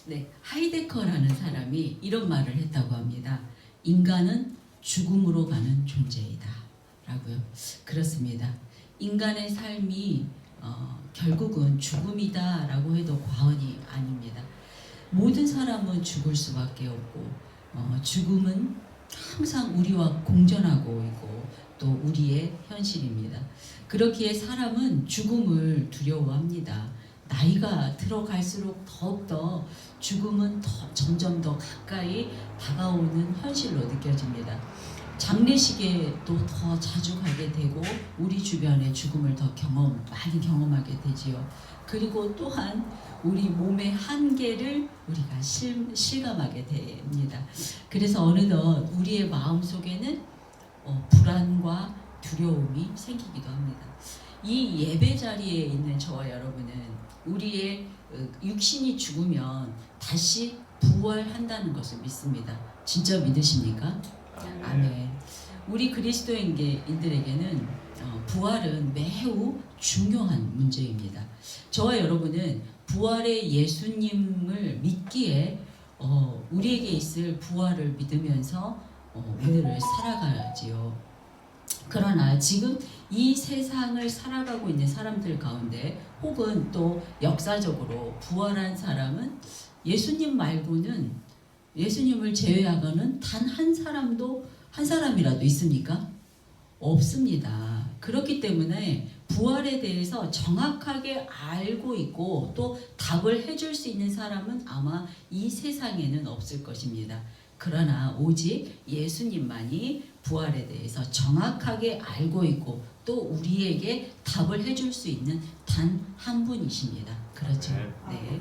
네, 하이데커라는 사람이 이런 말을 했다고 합니다. 인간은 죽음으로 가는 존재이다 라고요. 그렇습니다. 인간의 삶이 결국은 죽음이다 라고 해도 과언이 아닙니다. 모든 사람은 죽을 수밖에 없고 죽음은 항상 우리와 공존하고 있고 또 우리의 현실입니다. 그렇기에 사람은 죽음을 두려워합니다. 나이가 들어갈수록 더욱더 죽음은 점점 더 가까이 다가오는 현실로 느껴집니다. 장례식에도 더 자주 가게 되고 우리 주변에 죽음을 더 많이 경험하게 되지요. 그리고 또한 우리 몸의 한계를 우리가 실감하게 됩니다. 그래서 어느덧 우리의 마음속에는 불안과 두려움이 생기기도 합니다. 이 예배 자리에 있는 저와 여러분은 우리의 육신이 죽으면 다시 부활한다는 것을 믿습니다. 진짜 믿으십니까? 아멘. 우리 그리스도인들에게는 부활은 매우 중요한 문제입니다. 저와 여러분은 부활의 예수님을 믿기에 우리에게 있을 부활을 믿으면서 오늘을 살아가지요. 그러나 지금 이 세상을 살아가고 있는 사람들 가운데 혹은 또 역사적으로 부활한 사람은 예수님 말고는, 예수님을 제외하고는 단 한 사람이라도 있습니까? 없습니다. 그렇기 때문에 부활에 대해서 정확하게 알고 있고 또 답을 해줄 수 있는 사람은 아마 이 세상에는 없을 것입니다. 그러나 오직 예수님만이 부활에 대해서 정확하게 알고 있고 또 우리에게 답을 해줄 수 있는 단 한 분이십니다. 그렇죠? 네.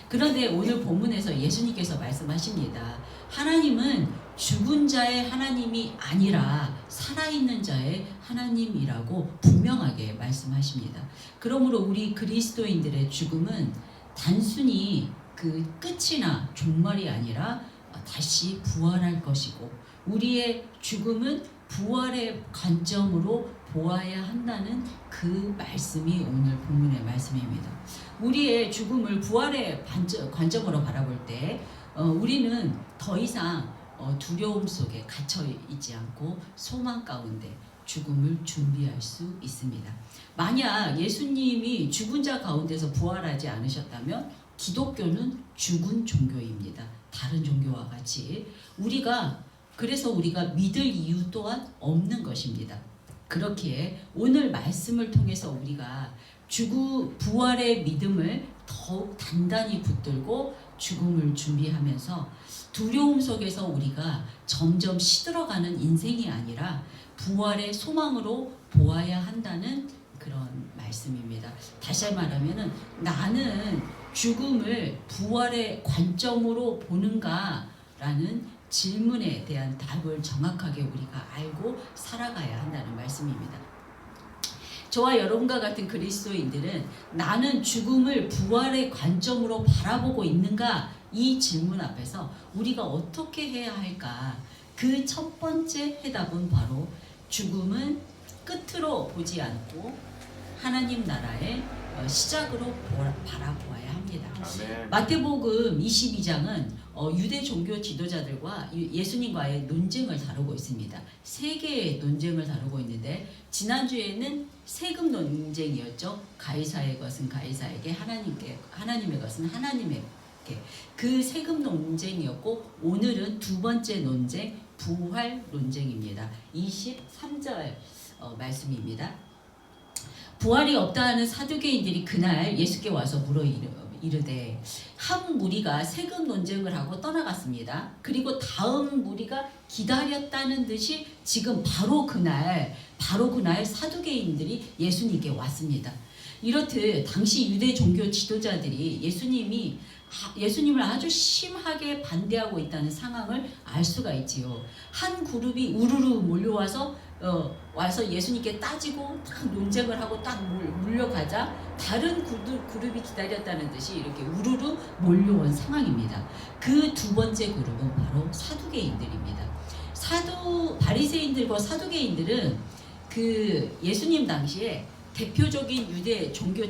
그런데 오늘 본문에서 예수님께서 말씀하십니다. 하나님은 죽은 자의 하나님이 아니라 살아있는 자의 하나님이라고 분명하게 말씀하십니다. 그러므로 우리 그리스도인들의 죽음은 단순히 그 끝이나 종말이 아니라 다시 부활할 것이고 우리의 죽음은 부활의 관점으로 보아야 한다는 그 말씀이 오늘 본문의 말씀입니다. 우리의 죽음을 부활의 관점으로 바라볼 때 우리는 더 이상 두려움 속에 갇혀 있지 않고 소망 가운데 죽음을 준비할 수 있습니다. 만약 예수님이 죽은 자 가운데서 부활하지 않으셨다면 기독교는 죽은 종교입니다. 다른 종교와 같이 그래서 우리가 믿을 이유 또한 없는 것입니다. 그렇기에 오늘 말씀을 통해서 우리가 부활의 믿음을 더욱 단단히 붙들고 죽음을 준비하면서 두려움 속에서 우리가 점점 시들어가는 인생이 아니라 부활의 소망으로 보아야 한다는 그런 말씀입니다. 다시 말하면 나는 죽음을 부활의 관점으로 보는가라는 질문에 대한 답을 정확하게 우리가 알고 살아가야 한다는 말씀입니다. 저와 여러분과 같은 그리스도인들은 나는 죽음을 부활의 관점으로 바라보고 있는가? 이 질문 앞에서 우리가 어떻게 해야 할까? 그 첫 번째 해답은 바로 죽음은 끝으로 보지 않고 하나님 나라의 시작으로 바라보아야 합니다. 아멘. 마태복음 22장은 유대 종교 지도자들과 예수님과의 논쟁을 다루고 있습니다. 세 개의 논쟁을 다루고 있는데 지난주에는 세금 논쟁이었죠. 가이사의 것은 가이사에게, 하나님의 것은 하나님에게. 그 세금 논쟁이었고 오늘은 두 번째 논쟁, 부활 논쟁입니다. 23절 말씀입니다. 부활이 없다 하는 사두개인들이 그날 예수께 와서 물어 이르되 한 무리가 세금 논쟁을 하고 떠나갔습니다. 그리고 다음 무리가 기다렸다는 듯이 지금 바로 그날 사두개인들이 예수님께 왔습니다. 이렇듯 당시 유대 종교 지도자들이 예수님을 아주 심하게 반대하고 있다는 상황을 알 수가 있지요. 한 그룹이 우르르 몰려와서 예수님께 따지고 딱 논쟁을 하고 딱 물려가자 다른 그룹이 기다렸다는 듯이 이렇게 우르르 몰려온 상황입니다. 그 두 번째 그룹은 바로 사두개인들입니다. 바리새인들과 사두개인들은 그 예수님 당시에 대표적인 유대 종교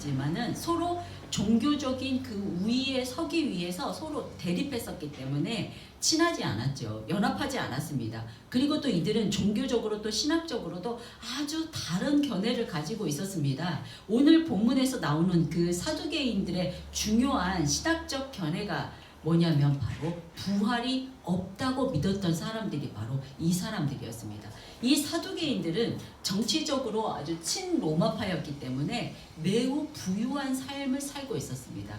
있지만은 서로 종교적인 그 우위에 서기 위해서 서로 대립했었기 때문에 친하지 않았죠. 연합하지 않았습니다. 그리고 또 이들은 종교적으로 또 신학적으로도 아주 다른 견해를 가지고 있었습니다. 오늘 본문에서 나오는 그 사두개인들의 중요한 신학적 견해가 뭐냐면 바로 부활이 없다고 믿었던 사람들이 바로 이 사람들이었습니다. 이 사두개인들은 정치적으로 아주 친로마파였기 때문에 매우 부유한 삶을 살고 있었습니다.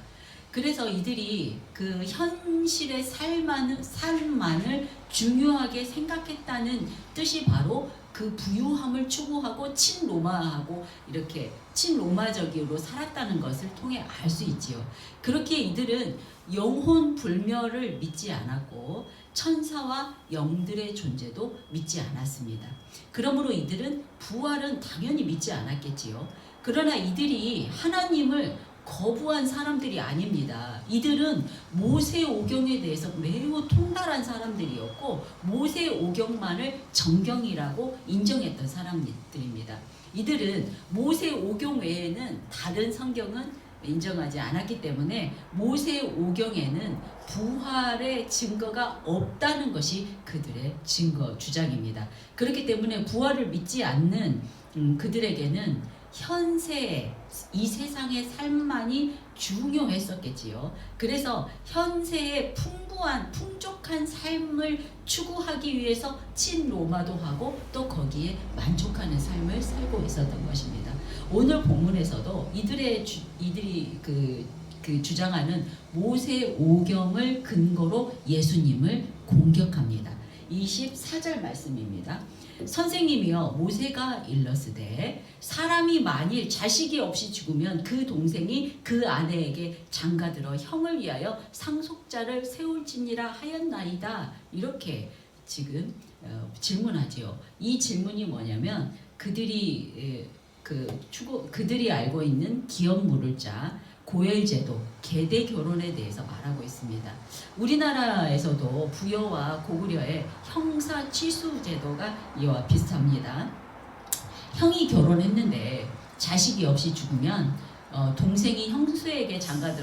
그래서 이들이 그 현실의 삶만을 중요하게 생각했다는 뜻이 바로 그 부유함을 추구하고 친로마하고 이렇게 친로마적으로 살았다는 것을 통해 알 수 있지요. 그렇게 이들은 영혼 불멸을 믿지 않았고 천사와 영들의 존재도 믿지 않았습니다. 그러므로 이들은 부활은 당연히 믿지 않았겠지요. 그러나 이들이 하나님을 거부한 사람들이 아닙니다. 이들은 모세오경에 대해서 매우 통달한 사람들이었고 모세오경만을 정경이라고 인정했던 사람들입니다. 이들은 모세오경 외에는 다른 성경은 인정하지 않았기 때문에 모세오경에는 부활의 증거가 없다는 것이 그들의 주장입니다. 그렇기 때문에 부활을 믿지 않는 그들에게는 현세의 이 세상의 삶만이 중요했었겠지요. 그래서 현세의 풍족한 삶을 추구하기 위해서 친로마도 하고 또 거기에 만족하는 삶을 살고 있었던 것입니다. 오늘 본문에서도 이들이 그 주장하는 모세오경을 근거로 예수님을 공격합니다. 24절 말씀입니다. 선생님이여 모세가 일렀으되 사람이 만일 자식이 없이 죽으면 그 동생이 그 아내에게 장가들어 형을 위하여 상속자를 세울지니라 하였나이다. 이렇게 지금 질문하지요. 이 질문이 뭐냐면 그들이 알고 있는 기업 물을 자 고열제도, 계대 결혼에 대해서 말하고 있습니다. 우리나라에서도 부여와 고구려의 형사 취수 제도가 이와 비슷합니다. 형이 결혼했는데 자식이 없이 죽으면 동생이 형수에게 장가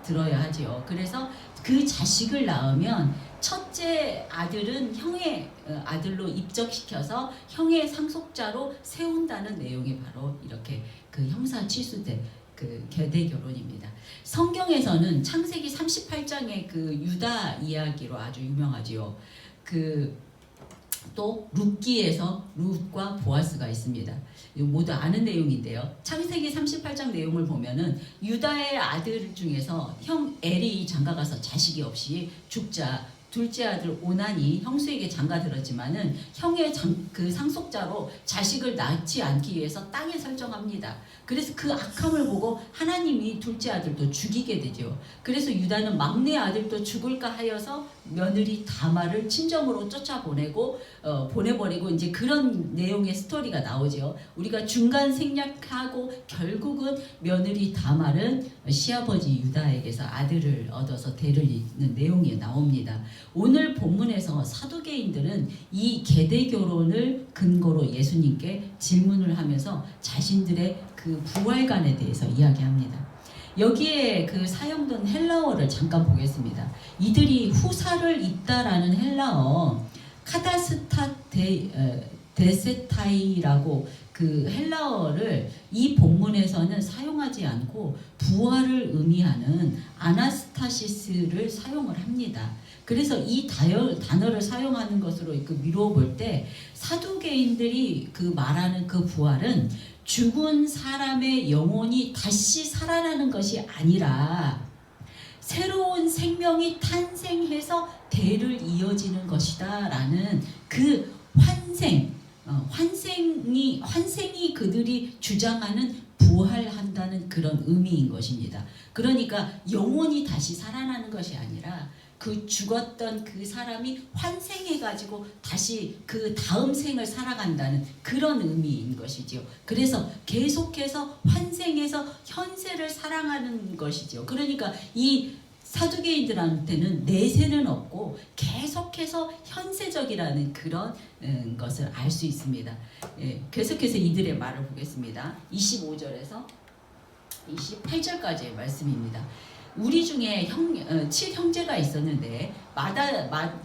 들어야 하지요. 그래서 그 자식을 낳으면 첫째 아들은 형의 아들로 입적시켜서 형의 상속자로 세운다는 내용이 바로 이렇게 그 형사 취수대 그 계대 결혼입니다. 성경에서는 창세기 38장의 그 유다 이야기로 아주 유명하지요. 또 룻기에서 룻과 보아스가 있습니다. 모두 아는 내용인데요. 창세기 38장 내용을 보면은 유다의 아들 중에서 형 엘이 장가가서 자식이 없이 죽자 둘째 아들 오난이 형수에게 장가들었지만은 형의 그 상속자로 자식을 낳지 않기 위해서 땅에 설정합니다. 그래서 그 악함을 보고 하나님이 둘째 아들도 죽이게 되죠. 그래서 유다는 막내 아들도 죽을까 하여서 며느리 다말을 친정으로 쫓아보내고 보내버리고 이제 그런 내용의 스토리가 나오죠. 우리가 중간 생략하고 결국은 며느리 다말은 시아버지 유다에게서 아들을 얻어서 대를 잇는 내용이 나옵니다. 오늘 본문에서 사두개인들은 이 계대 결혼을 근거로 예수님께 질문을 하면서 자신들의 그 부활관에 대해서 이야기합니다. 여기에 그 사용된 헬라어를 잠깐 보겠습니다. 이들이 후사를 잇다라는 헬라어 카다스타 데세타이라고 그 헬라어를 이 본문에서는 사용하지 않고 부활을 의미하는 아나스타시스를 사용을 합니다. 그래서 이 단어를 사용하는 것으로 미루어 볼 때 사두개인들이 그 말하는 그 부활은 죽은 사람의 영혼이 다시 살아나는 것이 아니라 새로운 생명이 탄생해서 대를 이어지는 것이다 라는 그 환생이 그들이 주장하는 부활한다는 그런 의미인 것입니다. 그러니까 영혼이 다시 살아나는 것이 아니라 그 죽었던 그 사람이 환생해가지고 다시 그 다음 생을 살아간다는 그런 의미인 것이죠. 그래서 계속해서 환생해서 현세를 살아가는 것이죠. 그러니까 이 사두개인들한테는 내세는 없고 계속해서 현세적이라는 그런 것을 알 수 있습니다. 계속해서 이들의 말을 보겠습니다. 25절에서 28절까지의 말씀입니다. 우리 중에 칠형제가 있었는데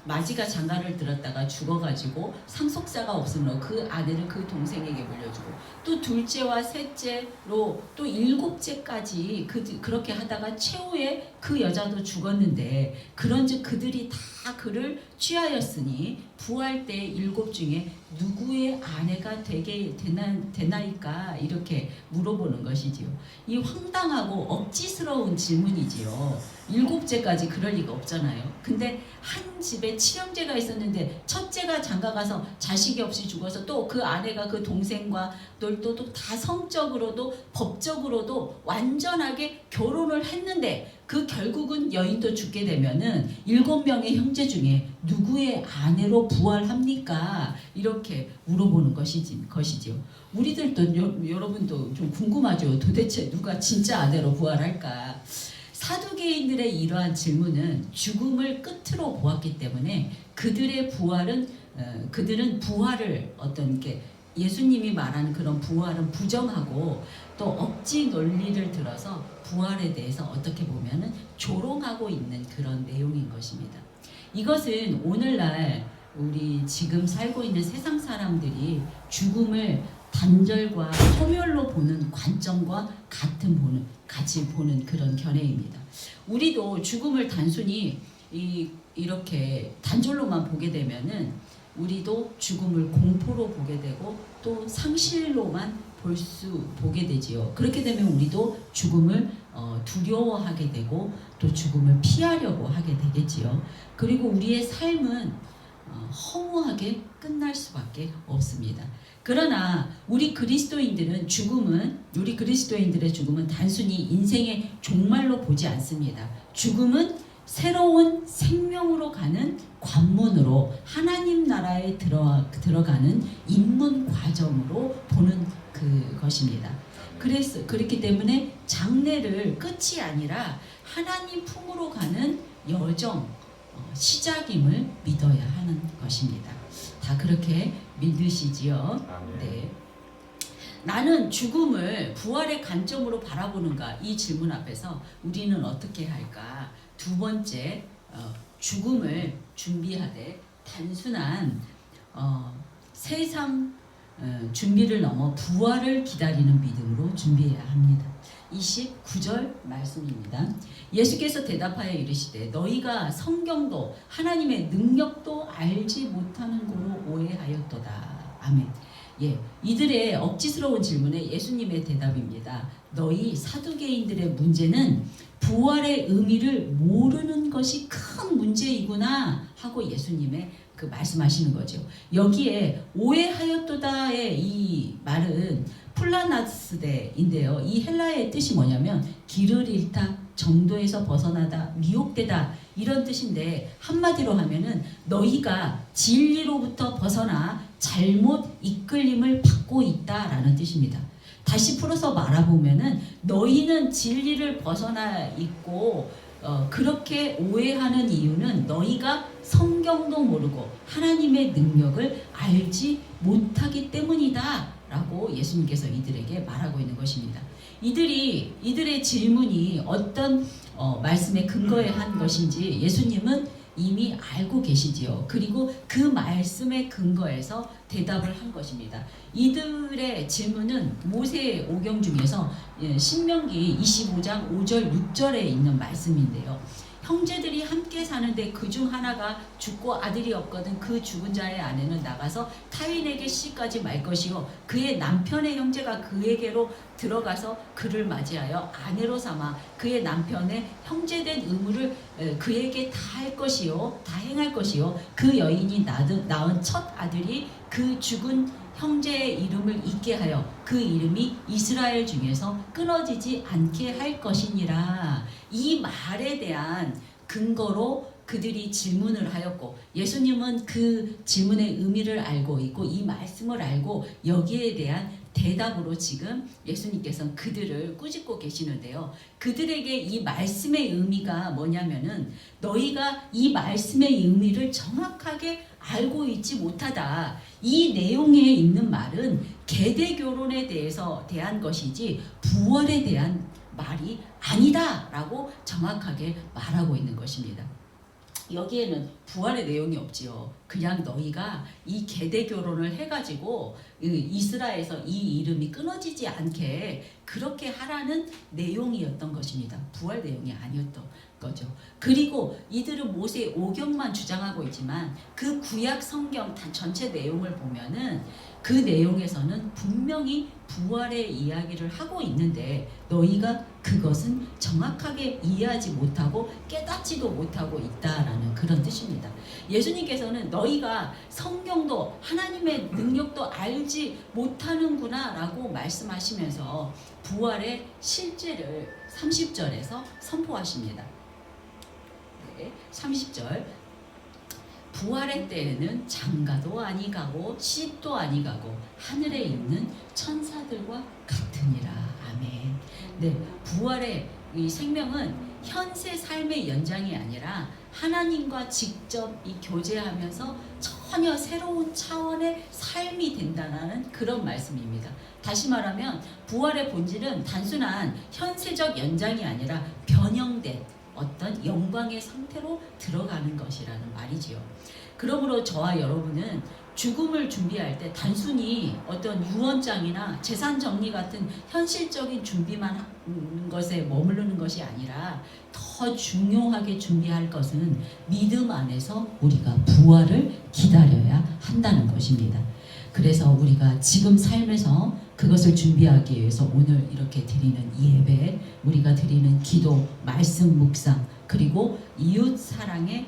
마지가 장가를 들었다가 죽어가지고 상속자가 없으므로 그 아내를 그 동생에게 물려주고 또 둘째와 셋째로 또 일곱째까지 그렇게 하다가 최후에 그 여자도 죽었는데 그런즉 그들이 다 그를 취하였으니 부활 때 일곱 중에 누구의 아내가 되나이까 이렇게 물어보는 것이지요. 이 황당하고 억지스러운 질문이지요. 일곱째까지 그럴 리가 없잖아요. 근데 한 집에 칠형제가 있었는데 첫째가 장가가서 자식이 없이 죽어서 또 그 아내가 그 동생과 또 다 성적으로도 법적으로도 완전하게 결혼을 했는데 그 결국은 여인도 죽게 되면은 7명의 형제 중에 누구의 아내로 부활합니까? 이렇게 물어보는 것이지요. 우리들도 여러분도 좀 궁금하죠. 도대체 누가 진짜 아내로 부활할까? 사두개인들의 이러한 질문은 죽음을 끝으로 보았기 때문에 그들은 부활을 어떤 게 예수님이 말하는 그런 부활은 부정하고 또 억지 논리를 들어서 부활에 대해서 어떻게 보면은 조롱하고 있는 그런 내용인 것입니다. 이것은 오늘날 우리 지금 살고 있는 세상 사람들이 죽음을 단절과 소멸로 보는 관점과 같이 보는 그런 견해입니다. 우리도 죽음을 단순히 이렇게 단절로만 보게 되면은 우리도 죽음을 공포로 보게 되고 또 상실로만 보게 되지요. 그렇게 되면 우리도 죽음을 두려워하게 되고 또 죽음을 피하려고 하게 되겠지요. 그리고 우리의 삶은 허무하게 끝날 수밖에 없습니다. 그러나 우리 그리스도인들의 죽음은 단순히 인생의 종말로 보지 않습니다. 죽음은 새로운 생명으로 가는 관문으로 하나님 나라에 들어가는 입문 과정으로 보는 그것입니다. 그렇기 때문에 장례를 끝이 아니라 하나님 품으로 가는 여정, 시작임을 믿어야 하는 것입니다. 다 그렇게 믿으시지요? 네. 나는 죽음을 부활의 관점으로 바라보는가? 이 질문 앞에서 우리는 어떻게 할까? 두 번째, 죽음을 준비하되 단순한 세상 준비를 넘어 부활을 기다리는 믿음으로 준비해야 합니다. 29절 말씀입니다. 예수께서 대답하여 이르시되 너희가 성경도 하나님의 능력도 알지 못하는 고로 오해하였도다. 아멘. 예, 이들의 억지스러운 질문에 예수님의 대답입니다. 너희 사두개인들의 문제는 부활의 의미를 모르는 것이 큰 문제이구나 하고 예수님의 그 말씀하시는 거죠. 여기에 오해하였도다의 이 말은 플라나스데인데요. 이 헬라어의 뜻이 뭐냐면 길을 잃다, 정도에서 벗어나다, 미혹되다 이런 뜻인데 한마디로 하면은 너희가 진리로부터 벗어나 잘못 이끌림을 받고 있다라는 뜻입니다. 다시 풀어서 말해보면은 너희는 진리를 벗어나 있고 그렇게 오해하는 이유는 너희가 성경도 모르고 하나님의 능력을 알지 못하기 때문이다 라고 예수님께서 이들에게 말하고 있는 것입니다. 이들의 질문이 어떤 말씀에 근거해 한 것인지 예수님은 이미 알고 계시지요. 그리고 그 말씀에 근거해서 대답을 한 것입니다. 이들의 질문은 모세의 오경 중에서 신명기 25장 5절 6절에 있는 말씀인데요. 형제들이 함께 사는데 그중 하나가 죽고 아들이 없거든 그 죽은 자의 아내는 나가서 타인에게 시까지 말 것이요 그의 남편의 형제가 그에게로 들어가서 그를 맞이하여 아내로 삼아 그의 남편의 형제된 의무를 그에게 다 할 것이요 다 행할 것이요 그 여인이 낳은 첫 아들이 그 죽은 형제의 이름을 잊게 하여 그 이름이 이스라엘 중에서 끊어지지 않게 할 것이니라. 이 말에 대한 근거로 그들이 질문을 하였고 예수님은 그 질문의 의미를 알고 있고 이 말씀을 알고 여기에 대한 대답으로 지금 예수님께서는 그들을 꾸짖고 계시는데요. 그들에게 이 말씀의 의미가 뭐냐면은 너희가 이 말씀의 의미를 정확하게 알고 있지 못하다. 이 내용에 있는 말은 계대 결혼에 대한 것이지 부활에 대한 말이 아니다라고 정확하게 말하고 있는 것입니다. 여기에는 부활의 내용이 없지요. 그냥 너희가 이 계대 결혼을 해가지고 이스라엘에서 이 이름이 끊어지지 않게 그렇게 하라는 내용이었던 것입니다. 부활 내용이 아니었던 거죠. 그리고 이들은 모세의 오경만 주장하고 있지만 그 구약 성경 전체 내용을 보면은 그 내용에서는 분명히 부활의 이야기를 하고 있는데 너희가 그것은 정확하게 이해하지 못하고 깨닫지도 못하고 있다라는 그런 뜻입니다. 예수님께서는 너희가 성경도 하나님의 능력도 알지 못하는구나 라고 말씀하시면서 부활의 실제를 30절에서 선포하십니다. 30절 부활의 때에는 장가도 아니가고 씹도 아니가고 하늘에 있는 천사들과 같으니라. 아멘. 네, 부활의 이 생명은 현세 삶의 연장이 아니라 하나님과 직접 이 교제하면서 전혀 새로운 차원의 삶이 된다는 그런 말씀입니다. 다시 말하면 부활의 본질은 단순한 현세적 연장이 아니라 변형된 어떤 영광의 상태로 들어가는 것이라는 말이지요. 그러므로 저와 여러분은 죽음을 준비할 때 단순히 어떤 유언장이나 재산 정리 같은 현실적인 준비만 하는 것에 머무르는 것이 아니라 더 중요하게 준비할 것은 믿음 안에서 우리가 부활을 기다려야 한다는 것입니다. 그래서 우리가 지금 삶에서 그것을 준비하기 위해서 오늘 이렇게 드리는 예배, 우리가 드리는 기도, 말씀 묵상, 그리고 이웃 사랑의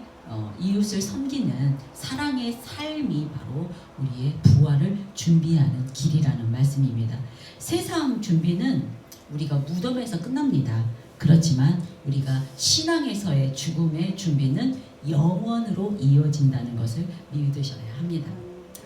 이웃을 섬기는 사랑의 삶이 바로 우리의 부활을 준비하는 길이라는 말씀입니다. 세상 준비는 우리가 무덤에서 끝납니다. 그렇지만 우리가 신앙에서의 죽음의 준비는 영원으로 이어진다는 것을 믿으셔야 합니다.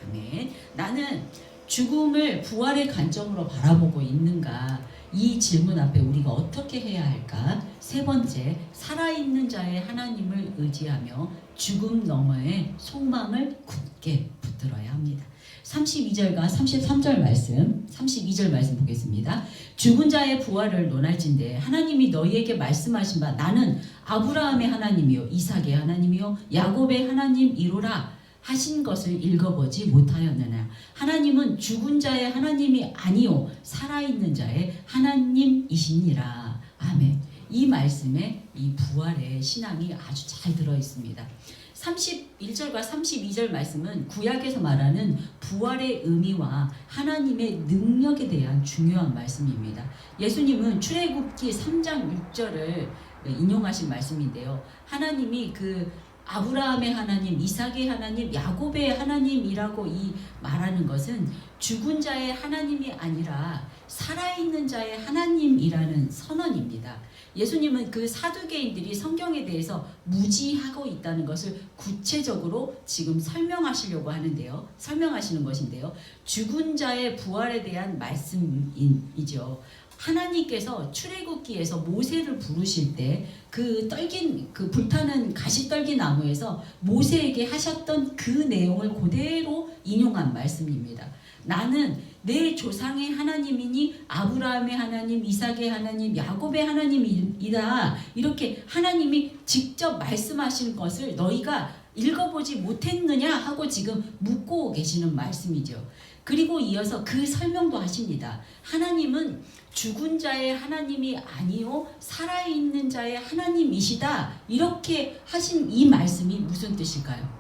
아멘. 나는 죽음을 부활의 관점으로 바라보고 있는가? 이 질문 앞에 우리가 어떻게 해야 할까? 세 번째, 살아있는 자의 하나님을 의지하며 죽음 너머의 소망을 굳게 붙들어야 합니다. 32절과 33절 말씀, 32절 말씀 보겠습니다. 죽은 자의 부활을 논할진대 하나님이 너희에게 말씀하신 바 나는 아브라함의 하나님이요 이삭의 하나님이요 야곱의 하나님이로라 하신 것을 읽어보지 못하였느냐. 하나님은 죽은 자의 하나님이 아니요 살아있는 자의 하나님이시니라. 아멘. 이 말씀에 이 부활의 신앙이 아주 잘 들어있습니다. 31절과 32절 말씀은 구약에서 말하는 부활의 의미와 하나님의 능력에 대한 중요한 말씀입니다. 예수님은 출애굽기 3장 6절을 인용하신 말씀인데요. 하나님이 그 아브라함의 하나님, 이삭의 하나님, 야곱의 하나님이라고 이 말하는 것은 죽은 자의 하나님이 아니라 살아있는 자의 하나님이라는 선언입니다. 예수님은 그 사두개인들이 성경에 대해서 무지하고 있다는 것을 구체적으로 지금 설명하시려고 하는데요. 설명하시는 것인데요. 죽은 자의 부활에 대한 말씀이죠. 하나님께서 출애굽기에서 모세를 부르실 때 그 떨긴 그 불타는 가시떨기 나무에서 모세에게 하셨던 그 내용을 그대로 인용한 말씀입니다. 나는 내 조상의 하나님이니 아브라함의 하나님, 이삭의 하나님, 야곱의 하나님이다. 이렇게 하나님이 직접 말씀하신 것을 너희가 읽어보지 못했느냐 하고 지금 묻고 계시는 말씀이죠. 그리고 이어서 그 설명도 하십니다. 하나님은 죽은 자의 하나님이 아니요 살아있는 자의 하나님이시다. 이렇게 하신 이 말씀이 무슨 뜻일까요?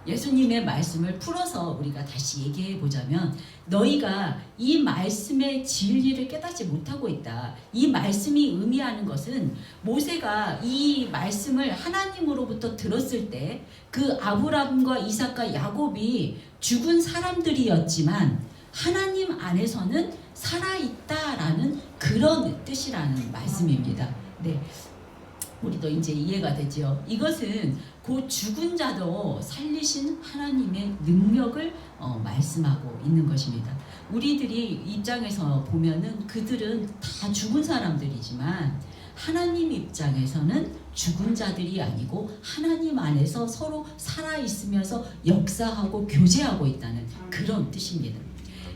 예수님의 말씀을 풀어서 우리가 다시 얘기해 보자면 너희가 이 말씀의 진리를 깨닫지 못하고 있다. 이 말씀이 의미하는 것은 모세가 이 말씀을 하나님으로부터 들었을 때 그 아브라함과 이삭과 야곱이 죽은 사람들이었지만 하나님 안에서는 살아있다라는 그런 뜻이라는 말씀입니다. 네. 우리도 이제 이해가 되죠. 이것은 그 죽은 자도 살리신 하나님의 능력을 말씀하고 있는 것입니다. 우리들이 입장에서 보면은 그들은 다 죽은 사람들이지만 하나님 입장에서는 죽은 자들이 아니고 하나님 안에서 서로 살아있으면서 역사하고 교제하고 있다는 그런 뜻입니다.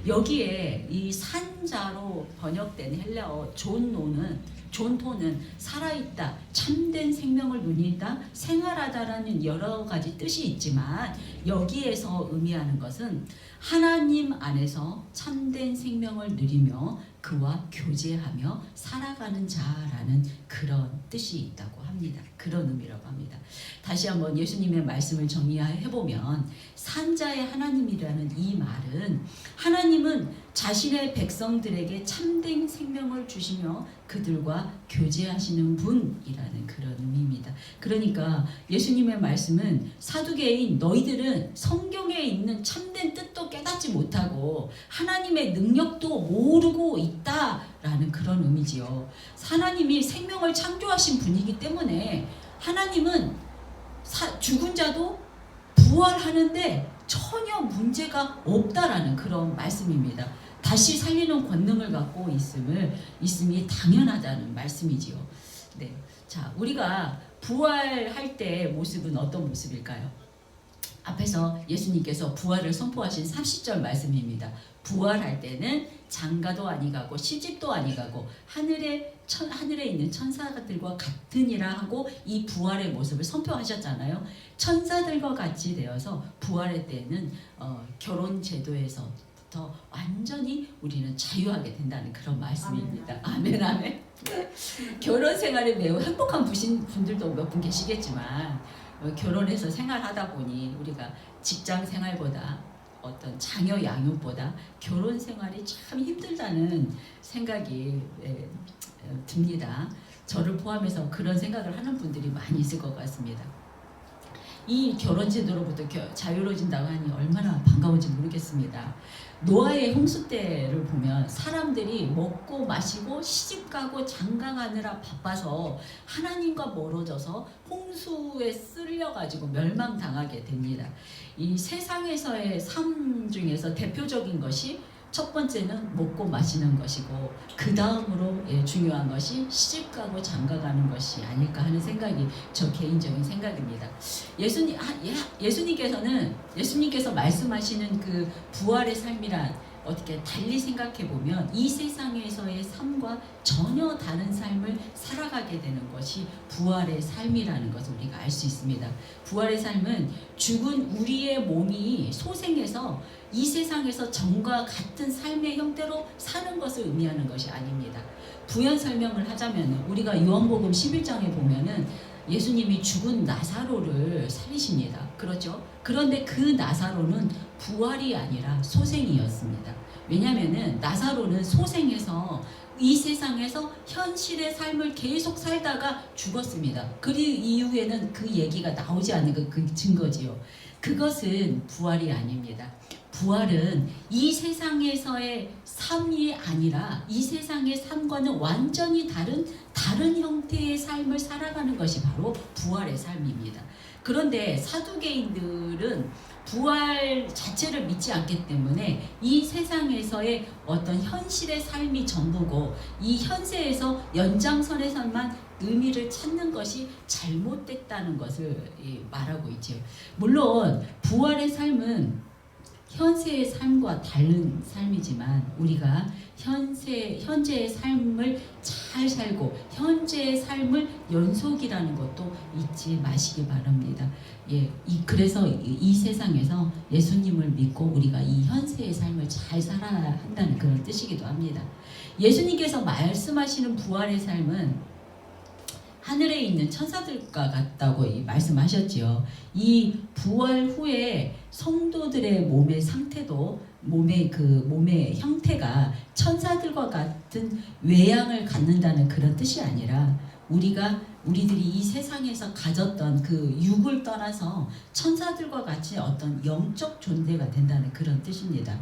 여기에 이 산자로 번역된 헬라어 존토는 살아있다, 참된 생명을 누린다, 생활하다라는 여러 가지 뜻이 있지만 여기에서 의미하는 것은 하나님 안에서 참된 생명을 누리며 그와 교제하며 살아가는 자라는 그런 뜻이 있다고 합니다. 그런 의미라고 합니다. 다시 한번 예수님의 말씀을 정리해보면 산자의 하나님이라는 이 말은 하나님은 자신의 백성들에게 참된 생명을 주시며 그들과 교제하시는 분이라는 그런 의미입니다. 그러니까 예수님의 말씀은 사두개인 너희들은 성경에 있는 참된 뜻도 깨닫지 못하고 하나님의 능력도 모르고 있다라는 그런 의미지요. 하나님이 생명을 창조하신 분이기 때문에 하나님은 죽은 자도 부활하는데 전혀 문제가 없다라는 그런 말씀입니다. 다시 살리는 권능을 갖고 있음이 당연하다는 말씀이지요. 네, 자, 우리가 부활할 때 모습은 어떤 모습일까요? 앞에서 예수님께서 부활을 선포하신 30절 말씀입니다. 부활할 때는 장가도 아니가고 시집도 아니가고 하늘에 있는 천사들과 같으니라 하고 이 부활의 모습을 선포하셨잖아요. 천사들과 같이 되어서 부활의 때는 결혼 제도에서부터 완전히 우리는 자유하게 된다는 그런 말씀입니다. 아멘, 아멘. 결혼 생활에 매우 행복한 분들도 몇 분 계시겠지만 결혼해서 생활하다 보니 우리가 직장 생활보다 어떤 자녀 양육보다 결혼 생활이 참 힘들다는 생각이 듭니다. 저를 포함해서 그런 생각을 하는 분들이 많이 있을 것 같습니다. 이 결혼 제도로부터 자유로워진다고 하니 얼마나 반가운지 모르겠습니다. 노아의 홍수 때를 보면 사람들이 먹고 마시고 시집가고 장가가느라 바빠서 하나님과 멀어져서 홍수에 쓸려가지고 멸망당하게 됩니다. 이 세상에서의 삶 중에서 대표적인 것이 첫 번째는 먹고 마시는 것이고 그 다음으로 중요한 것이 시집가고 장가가는 것이 아닐까 하는 생각이 저 개인적인 생각입니다. 예수님께서 말씀하시는 그 부활의 삶이란 어떻게 달리 생각해 보면 이 세상에서의 삶과 전혀 다른 삶을 살아가게 되는 것이 부활의 삶이라는 것을 우리가 알 수 있습니다. 부활의 삶은 죽은 우리의 몸이 소생해서 이 세상에서 전과 같은 삶의 형태로 사는 것을 의미하는 것이 아닙니다. 부연 설명을 하자면 우리가 요한복음 11장에 보면은 예수님이 죽은 나사로를 살리십니다. 그렇죠? 그런데 그 나사로는 부활이 아니라 소생이었습니다. 왜냐하면은 나사로는 소생해서 이 세상에서 현실의 삶을 계속 살다가 죽었습니다. 그 이후에는 그 얘기가 나오지 않는 그 증거지요. 그것은 부활이 아닙니다. 부활은 이 세상에서의 삶이 아니라 이 세상의 삶과는 완전히 다른 형태의 삶을 살아가는 것이 바로 부활의 삶입니다. 그런데 사두개인들은 부활 자체를 믿지 않기 때문에 이 세상에서의 어떤 현실의 삶이 전부고 이 현세에서 연장선에서만 의미를 찾는 것이 잘못됐다는 것을 말하고 있죠. 물론 부활의 삶은 현세의 삶과 다른 삶이지만 우리가 현재의 삶을 잘 살고 현재의 삶을 연속이라는 것도 잊지 마시기 바랍니다. 그래서 이 세상에서 예수님을 믿고 우리가 이 현세의 삶을 잘 살아야 한다는 그런 뜻이기도 합니다. 예수님께서 말씀하시는 부활의 삶은 하늘에 있는 천사들과 같다고 말씀하셨지요. 이 부활 후에 성도들의 몸의 상태도 몸의 형태가 천사들과 같은 외양을 갖는다는 그런 뜻이 아니라 우리들이 이 세상에서 가졌던 그 육을 떠나서 천사들과 같이 어떤 영적 존재가 된다는 그런 뜻입니다.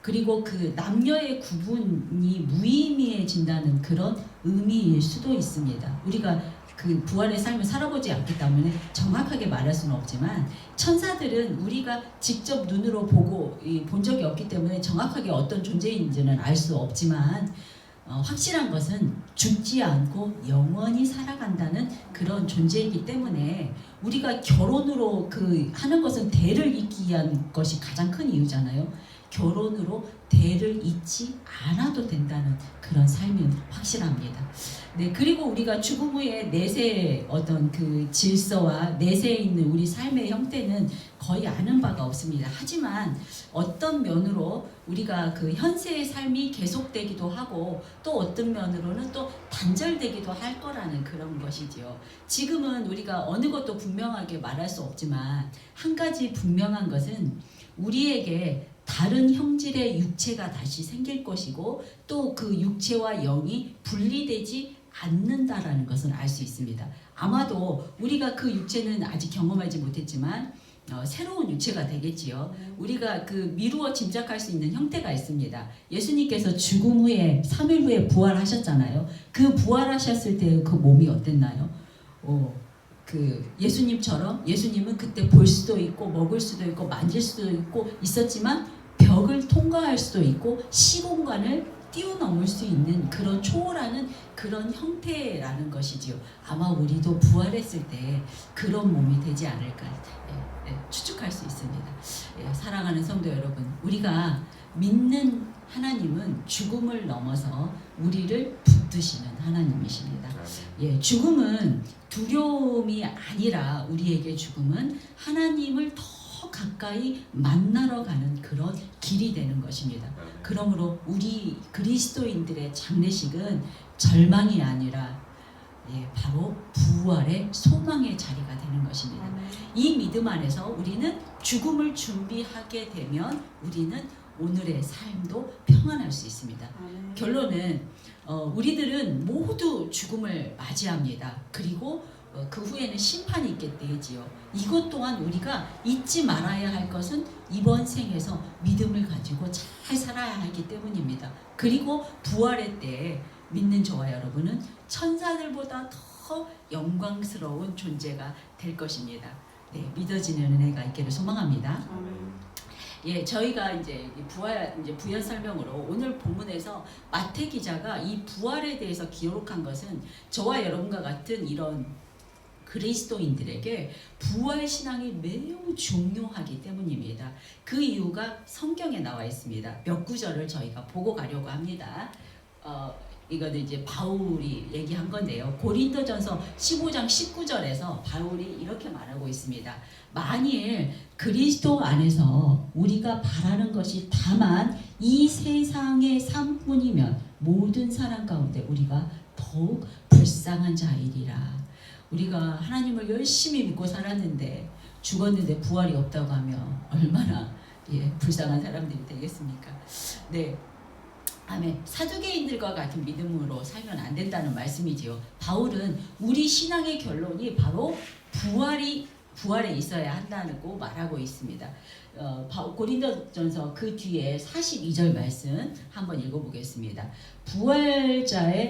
그리고 그 남녀의 구분이 무의미해진다는 그런 의미일 수도 있습니다. 우리가 그 부활의 삶을 살아보지 않기 때문에 정확하게 말할 수는 없지만 천사들은 우리가 직접 눈으로 본 적이 없기 때문에 정확하게 어떤 존재인지는 알 수 없지만 확실한 것은 죽지 않고 영원히 살아간다는 그런 존재이기 때문에 우리가 결혼으로 하는 것은 대를 잇기 위한 것이 가장 큰 이유잖아요. 결혼으로 대를 잇지 않아도 된다는 그런 삶은 확실합니다. 네, 그리고 우리가 죽음 후에 내세의 어떤 그 질서와 내세에 있는 우리 삶의 형태는 거의 아는 바가 없습니다. 하지만 어떤 면으로 우리가 그 현세의 삶이 계속되기도 하고 또 어떤 면으로는 또 단절되기도 할 거라는 그런 것이지요. 지금은 우리가 어느 것도 분명하게 말할 수 없지만 한 가지 분명한 것은 우리에게 다른 형질의 육체가 다시 생길 것이고 또 그 육체와 영이 분리되지 않는다라는 것을 알 수 있습니다. 아마도 우리가 그 육체는 아직 경험하지 못했지만 새로운 육체가 되겠지요. 우리가 그 미루어 짐작할 수 있는 형태가 있습니다. 예수님께서 죽음 후에 3일 후에 부활하셨잖아요. 그 부활하셨을 때 그 몸이 어땠나요? 그 예수님처럼 예수님은 그때 볼 수도 있고 먹을 수도 있고 만질 수도 있고 있었지만 벽을 통과할 수도 있고 시공간을 뛰어넘을 수 있는 그런 초월하는 그런 형태라는 것이지요. 아마 우리도 부활했을 때 그런 몸이 되지 않을까 추측할 수 있습니다. 사랑하는 성도 여러분, 우리가 믿는 하나님은 죽음을 넘어서 우리를 붙드시는 하나님이십니다. 죽음은 두려움이 아니라 우리에게 죽음은 하나님을 더 가까이 만나러 가는 그런 길이 되는 것입니다. 그러므로 우리 그리스도인들의 장례식은 절망이 아니라 바로 부활의 소망의 자리가 되는 것입니다. 이 믿음 안에서 우리는 죽음을 준비하게 되면 우리는 오늘의 삶도 평안할 수 있습니다. 결론은 우리들은 모두 죽음을 맞이합니다. 그리고 그 후에는 심판이 있게 되지요. 이것 또한 우리가 잊지 말아야 할 것은 이번 생에서 믿음을 가지고 잘 살아야 하기 때문입니다. 그리고 부활의 때에 믿는 저와 여러분은 천사들보다 더 영광스러운 존재가 될 것입니다. 네, 믿어지는 은혜가 있기를 소망합니다. 저희가 이제 부연 설명으로 오늘 본문에서 마태 기자가 이 부활에 대해서 기록한 것은 저와 여러분과 같은 이런 그리스도인들에게 부활 신앙이 매우 중요하기 때문입니다. 그 이유가 성경에 나와 있습니다. 몇 구절을 저희가 보고 가려고 합니다. 이거는 이제 바울이 얘기한 건데요. 고린도전서 15장 19절에서 바울이 이렇게 말하고 있습니다. 만일 그리스도 안에서 우리가 바라는 것이 다만 이 세상의 삶뿐이면 모든 사람 가운데 우리가 더욱 불쌍한 자이리라. 우리가 하나님을 열심히 믿고 살았는데 죽었는데 부활이 없다고 하면 얼마나 불쌍한 사람들이 되겠습니까? 네. 아멘. 사두개인들과 같은 믿음으로 살면 안 된다는 말씀이지요. 바울은 우리 신앙의 결론이 바로 부활에 있어야 한다고 말하고 있습니다. 고린도전서 그 뒤에 42절 말씀 한번 읽어보겠습니다.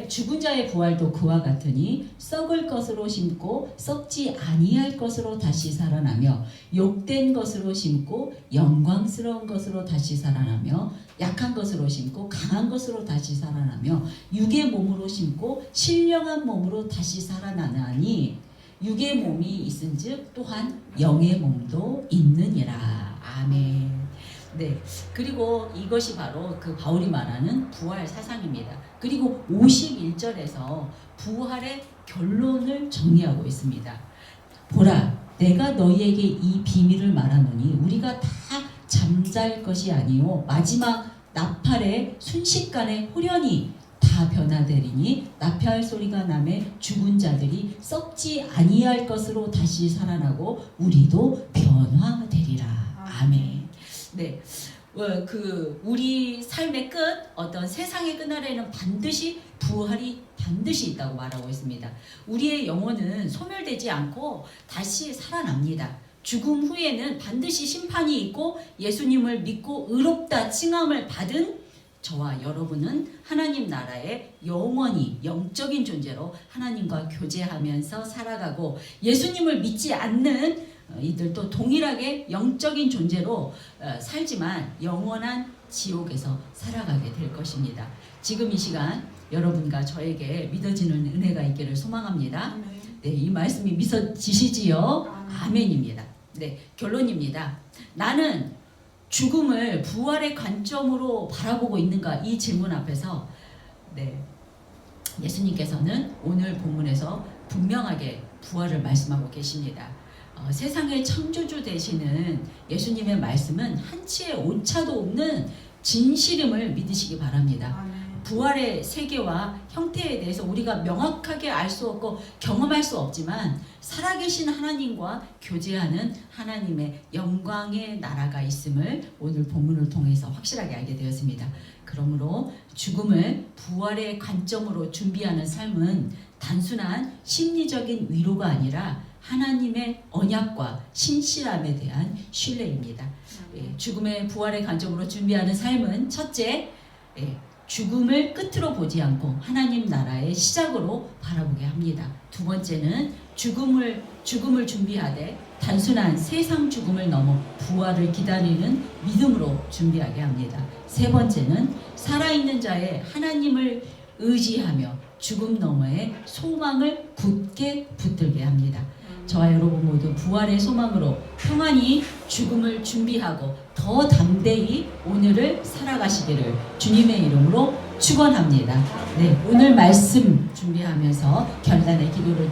죽은 자의 부활도 그와 같으니 썩을 것으로 심고 썩지 아니할 것으로 다시 살아나며 욕된 것으로 심고 영광스러운 것으로 다시 살아나며 약한 것으로 심고 강한 것으로 다시 살아나며 육의 몸으로 심고 신령한 몸으로 다시 살아나나니 육의 몸이 있은즉 또한 영의 몸도 있느니라. 아멘. 네. 그리고 이것이 바로 그 바울이 말하는 부활 사상입니다. 그리고 51절에서 부활의 결론을 정리하고 있습니다. 보라, 내가 너희에게 이 비밀을 말하노니 우리가 다 잠잘 것이 아니요 마지막 나팔의 순식간에 후련히 다 변화되리니 나팔 소리가 나매 죽은 자들이 썩지 아니할 것으로 다시 살아나고 우리도 변화되리라. 아멘. 네, 우리 삶의 끝, 어떤 세상의 끝날에는 반드시 부활이 반드시 있다고 말하고 있습니다. 우리의 영혼은 소멸되지 않고 다시 살아납니다. 죽음 후에는 반드시 심판이 있고 예수님을 믿고 의롭다 칭함을 받은 저와 여러분은 하나님 나라에 영원히 영적인 존재로 하나님과 교제하면서 살아가고 예수님을 믿지 않는 이들도 동일하게 영적인 존재로 살지만 영원한 지옥에서 살아가게 될 것입니다. 지금 이 시간 여러분과 저에게 믿어지는 은혜가 있기를 소망합니다. 네, 이 말씀이 믿어지시지요? 아멘입니다. 네, 결론입니다. 나는 죽음을 부활의 관점으로 바라보고 있는가? 이 질문 앞에서 예수님께서는 오늘 본문에서 분명하게 부활을 말씀하고 계십니다. 세상의 창조주 되시는 예수님의 말씀은 한치의 오차도 없는 진실임을 믿으시기 바랍니다. 부활의 세계와 형태에 대해서 우리가 명확하게 알 수 없고 경험할 수 없지만 살아계신 하나님과 교제하는 하나님의 영광의 나라가 있음을 오늘 본문을 통해서 확실하게 알게 되었습니다. 그러므로 죽음을 부활의 관점으로 준비하는 삶은 단순한 심리적인 위로가 아니라 하나님의 언약과 신실함에 대한 신뢰입니다. 죽음의 부활의 관점으로 준비하는 삶은 첫째, 죽음을 끝으로 보지 않고 하나님 나라의 시작으로 바라보게 합니다. 두 번째는 죽음을 준비하되 단순한 세상 죽음을 넘어 부활을 기다리는 믿음으로 준비하게 합니다. 세 번째는 살아있는 자의 하나님을 의지하며 죽음 너머의 소망을 굳게 붙들게 합니다. 저와 여러분 모두 부활의 소망으로 평안히 죽음을 준비하고 더 담대히 오늘을 살아가시기를 주님의 이름으로 축원합니다. 오늘 말씀 준비하면서 결단의 기도를